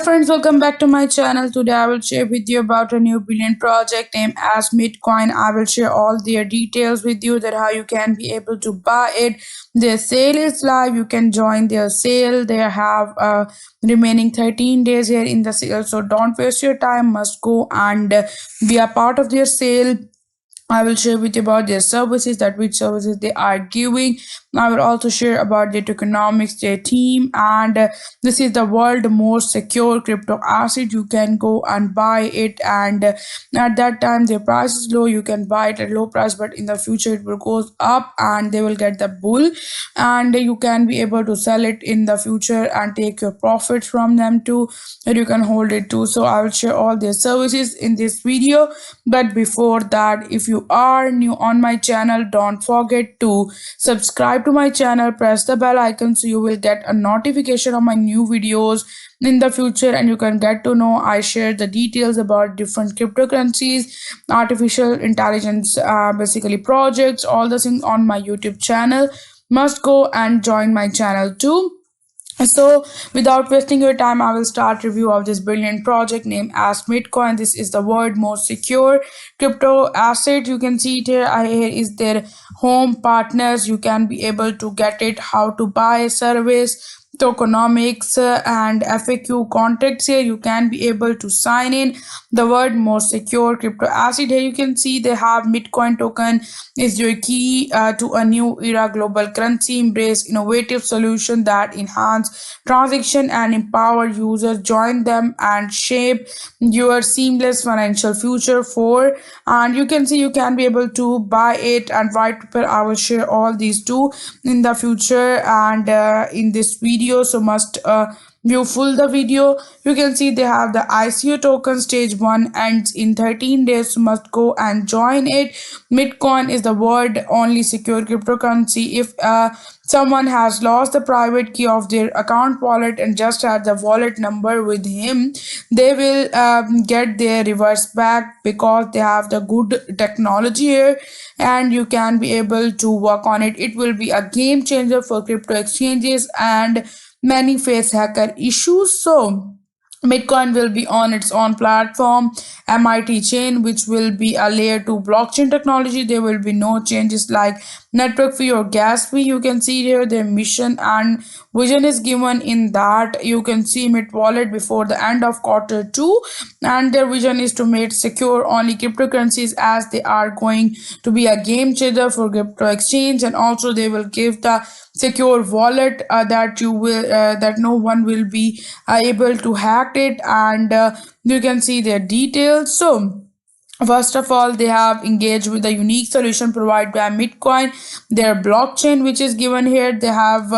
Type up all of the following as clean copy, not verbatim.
Friends, welcome back to my channel. Today I will share with you about a new brilliant project named as Bitcoin. I will share all their details with you, that how you can be able to buy it. Their sale is live. You can join their sale. They have remaining 13 days here in the sale, so don't waste your time. Must go and be a part of their sale. I will share with you about their services, that which services they are giving. I will also share about their tokenomics, their team, and this is the world most secure crypto asset. You can go and buy it, and at that time their price is low. You can buy it at low price, but in the future it will goes up, and they will get the bull, and you can be able to sell it in the future and take your profits from them too, and you can hold it too. So I will share all their services in this video, but before that, if you are new on my channel, don't forget to subscribe to my channel, press the bell icon so you will get a notification of my new videos in the future, and you can get to know I share the details about different cryptocurrencies, artificial intelligence, basically projects, all the things on my YouTube channel. Must go and join my channel too. So without wasting your time, I will start review of this brilliant project named as Bitcoin. This is the world most secure crypto asset. You can see it here. Here is their home partners. You can be able to get it, how to buy service, tokenomics, and FAQ contacts. Here you can be able to sign in the world most secure crypto asset. Here you can see they have Bitcoin token is your key to a new era global currency. Embrace innovative solution that enhance transaction and empower users. Join them and shape your seamless financial future for. And you can see you can be able to buy it and white paper. I will share all these two in the future and in this video, so must view full the video. You can see they have the ICO token. Stage 1 ends in 13 days, so must go and join it. Bitcoin is the world only secure cryptocurrency. If someone has lost the private key of their account wallet and just had the wallet number with him, they will get their reverse back, because they have the good technology here, and you can be able to work on it. It will be a game changer for crypto exchanges, and many face hacker issues. So Bitcoin will be on its own platform, MIT chain, which will be a layer 2 blockchain technology. There will be no changes like network fee or gas fee. You can see here their mission and vision is given in that. You can see Mint Wallet before the end of quarter 2, and their vision is to make secure only cryptocurrencies, as they are going to be a game changer for crypto exchange, and also they will give the secure wallet that you will that no one will be able to hack it, and you can see their details. So first of all, they have engaged with a unique solution provided by Bitcoin, their blockchain, which is given here. They have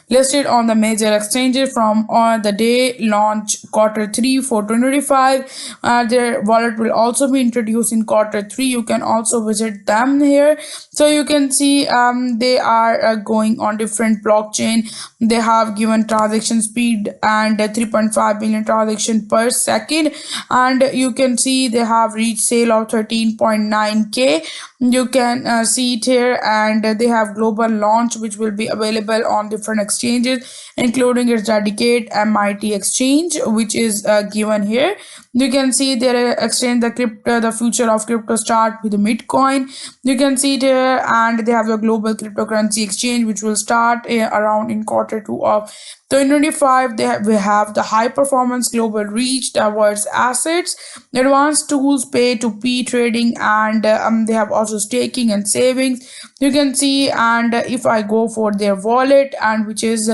listed on the major exchanges from on the day launch quarter 3 for 2025. Their wallet will also be introduced in quarter 3. You can also visit them here. So you can see they are going on different blockchain. They have given transaction speed and 3.5 billion transaction per second, and you can see they have reached sale of 13.9k. You can see it here, and they have global launch, which will be available on different exchanges, including its dedicated MIT exchange, which is given here. You can see their exchange, the crypto, the future of crypto start with Bitcoin. You can see it here, and they have the global cryptocurrency exchange, which will start around in quarter 2 of 2025. We have the high performance global reach, diverse assets, advanced tools, pay to p trading, and they have also staking and savings. You can see, and if I go for their wallet, and which is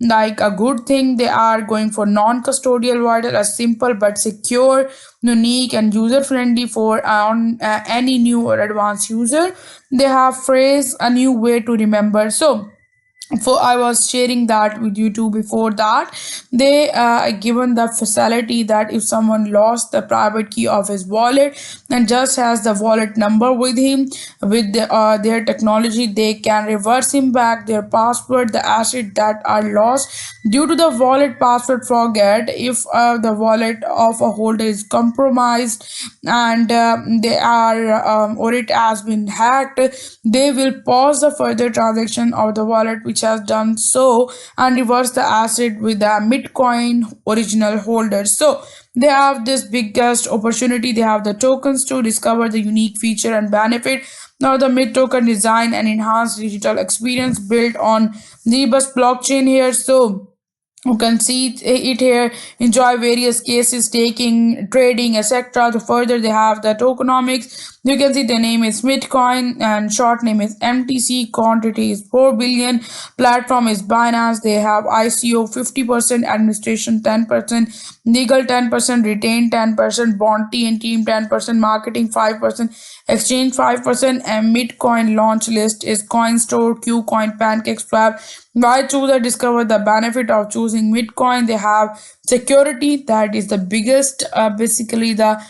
like a good thing, they are going for non-custodial wallet, a simple but secure, unique, and user friendly for any new or advanced user. They have phrase a new way to remember. So for I was sharing that with you too. Before that, they given the facility that if someone lost the private key of his wallet and just has the wallet number with him, with their technology, they can reverse him back their password, the asset that are lost due to the wallet password forget. If the wallet of a holder is compromised, and they are or it has been hacked, they will pause the further transaction of the wallet which which has done so and reversed the asset with the Bitcoin original holders. So they have this biggest opportunity. They have the tokens to discover the unique feature and benefit. Now the mid token design and enhanced digital experience built on Zebus blockchain here. So you can see it here. Enjoy various cases, staking, trading, etc. So further they have the tokenomics. You can see the name is Bitcoin and short name is MTC. Quantity is 4 billion. Platform is Binance. They have ICO 50%, administration 10%, legal 10%, retain 10%, bounty and team 10%, marketing 5%, exchange 5%, and Bitcoin launch list is CoinStore, KuCoin, PancakeSwap. Why choose or discover the benefit of choosing Bitcoin? They have security, that is the biggest basically the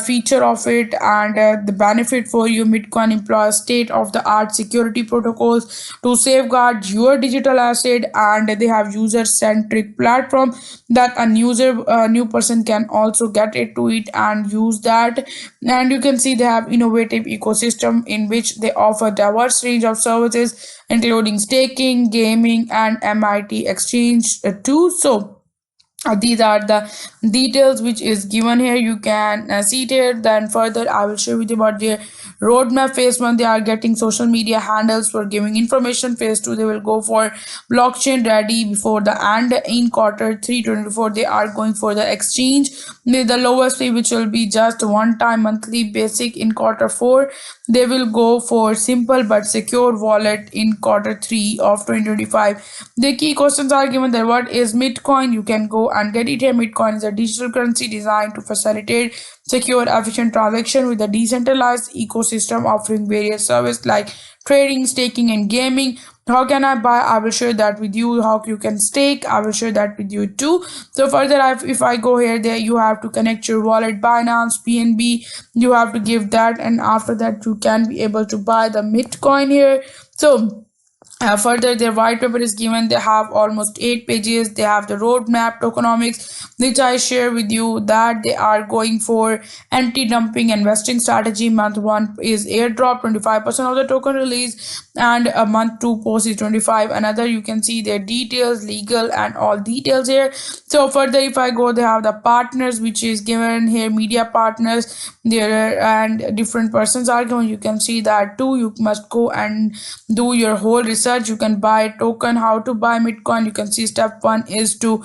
feature of it, and the benefit for you. Bitcoin employs state of the art security protocols to safeguard your digital asset, and they have user centric platform that a new person can also get it to it and use that. And you can see they have innovative ecosystem in which they offer diverse range of services including staking, gaming, and MIT exchange too. So these are the details which is given here. You can see it here. Then further I will share with you about their roadmap. Phase 1, they are getting social media handles for giving information. Phase 2, they will go for blockchain ready before the end. In quarter 3 2024, they are going for the exchange with the lowest fee, which will be just one time monthly basic. In quarter 4, they will go for simple but secure wallet. In quarter 3 of 2025, the key questions are given there. What is Bitcoin? You can go and get it here. Bitcoin is a digital currency designed to facilitate secure, efficient transaction with a decentralized ecosystem offering various services like trading, staking, and gaming. How can I buy? I will share that with you. How you can stake? I will share that with you too. So further, if I go here, there you have to connect your wallet, Binance, PNB. You have to give that, and after that, you can be able to buy the Bitcoin here. So further, their white paper is given. They have almost 8 pages. They have the roadmap, tokenomics, which I share with you that they are going for anti-dumping investing strategy. Month 1 is airdrop, 25% of the token release, and a month 2 post is 25. Another, you can see their details, legal, and all details here. So further, if I go, they have the partners, which is given here, media partners there, and different persons are given. You can see that too. You must go and do your whole research. You can buy token. How to buy Bitcoin? You can see step 1 is to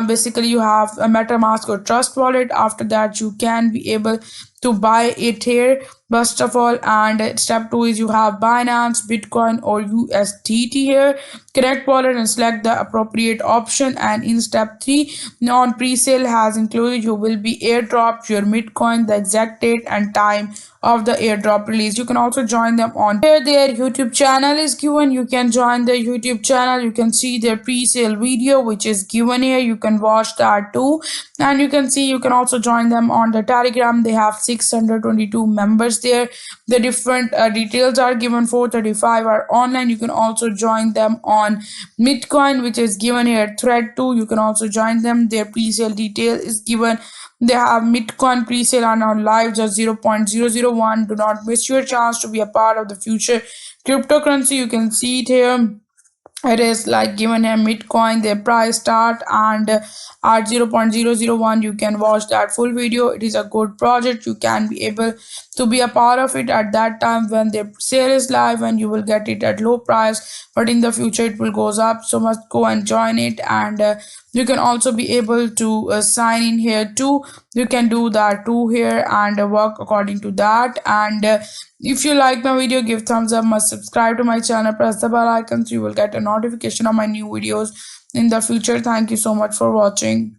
basically you have a MetaMask or Trust wallet. After that, you can be able to buy it here first of all. And step 2 is you have Binance, Bitcoin, or USDT here. Connect wallet and select the appropriate option. And in step 3, on pre-sale has included, you will be airdropped your Bitcoin, the exact date and time of the airdrop release. You can also join them on here. Their YouTube channel is given. You can join their YouTube channel. You can see their pre-sale video, which is given here. You can watch that too. And you can see you can also join them on the Telegram. They have 622 members there. The different details are given. 435 are online. You can also join them on Bitcoin, which is given here. Thread too. You can also join them. Their pre-sale detail is given. They have Bitcoin pre-sale are now live, just 0.001. Do not miss your chance to be a part of the future cryptocurrency. You can see it here. It is like given a Bitcoin, their price start, and at 0.001 you can watch that full video. It is a good project. You can be able to be a part of it at that time when their sale is live, and you will get it at low price, but in the future it will goes up. So must go and join it. And you can also be able to sign in here too. You can do that too here and work according to that. And if you like my video, give thumbs up, must subscribe to my channel, press the bell icon so you will get a notification of my new videos in the future. Thank you so much for watching.